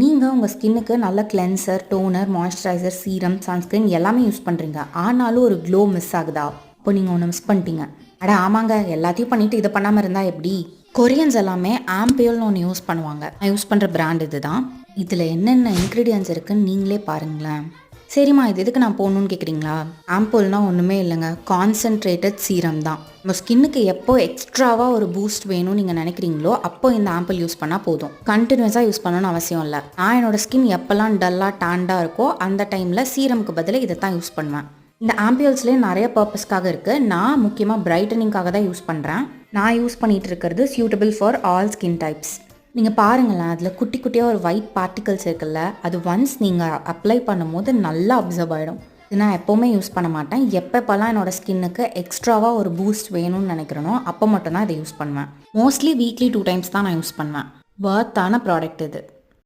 நீங்கள் உங்கள் ஸ்கின்னுக்கு நல்ல cleanser, toner, moisturiser, serum, sunscreen எல்லாமே யூஸ் பண்ணுறீங்க. ஆனாலும் ஒரு க்ளோ மிஸ் ஆகுதா? இப்போ நீங்கள் ஒன்று மிஸ் பண்ணிட்டீங்க. அட ஆமாங்க, எல்லாத்தையும் பண்ணிவிட்டு இதை பண்ணாமல் இருந்தால் எப்படி? கொரியன்ஸ் எல்லாமே ஆம்பியோல்னு ஒன்று யூஸ் பண்ணுவாங்க. நான் யூஸ் பண்ணுற பிராண்ட் இது தான். இதில் என்னென்ன இன்க்ரீடியன்ஸ் இருக்குன்னு நீங்களே பாருங்களேன். சரிம்மா, இது எதுக்கு நான் போகணுன்னு கேட்குறீங்களா? ஆம்புல்னா ஒன்றுமே இல்லைங்க, கான்சென்ட்ரேட்டட் சீரம் தான். நம்ம ஸ்கின்னுக்கு எப்போ எக்ஸ்ட்ராவாக ஒரு பூஸ்ட் வேணும்னு நீங்கள் நினைக்கிறீங்களோ அப்போ இந்த ஆம்பிள் யூஸ் பண்ணால் போதும். கண்டினியூஸாக யூஸ் பண்ணணும்னு அவசியம் இல்லை. நான் என்னோட ஸ்கின் எப்போல்லாம் டல்லாக டேண்டாக இருக்கோ அந்த டைமில் சீரமுக்கு பதிலாக இதை தான் யூஸ் பண்ணுவேன். இந்த ஆம்பியல்ஸ்லேயே நிறைய பர்பஸ்க்காக இருக்குது. நான் முக்கியமாக பிரைட்டனிங்காக தான் யூஸ் பண்ணுறேன். நான் யூஸ் பண்ணிகிட்டு இருக்கிறது suitable for all skin types. நீங்கள் பாருங்களேன், அதில் குட்டி குட்டியாக ஒரு ஒயிட் பார்ட்டிகல்ஸ் இருக்குல்ல, அது ஒன்ஸ் நீங்கள் அப்ளை பண்ணும்போது நல்லா அப்சர்வ் ஆகிடும். இது நான் எப்போவுமே யூஸ் பண்ண மாட்டேன். எப்பப்போல்லாம் என்னோடய ஸ்கின்னுக்கு எக்ஸ்ட்ராவாக ஒரு பூஸ்ட் வேணும்னு நினைக்கிறேனோ அப்போ மட்டும்தான் இதை யூஸ் பண்ணுவேன். மோஸ்ட்லி வீக்லி 2 times தான் நான் யூஸ் பண்ணுவேன். வர்த்தான ப்ராடக்ட் இது.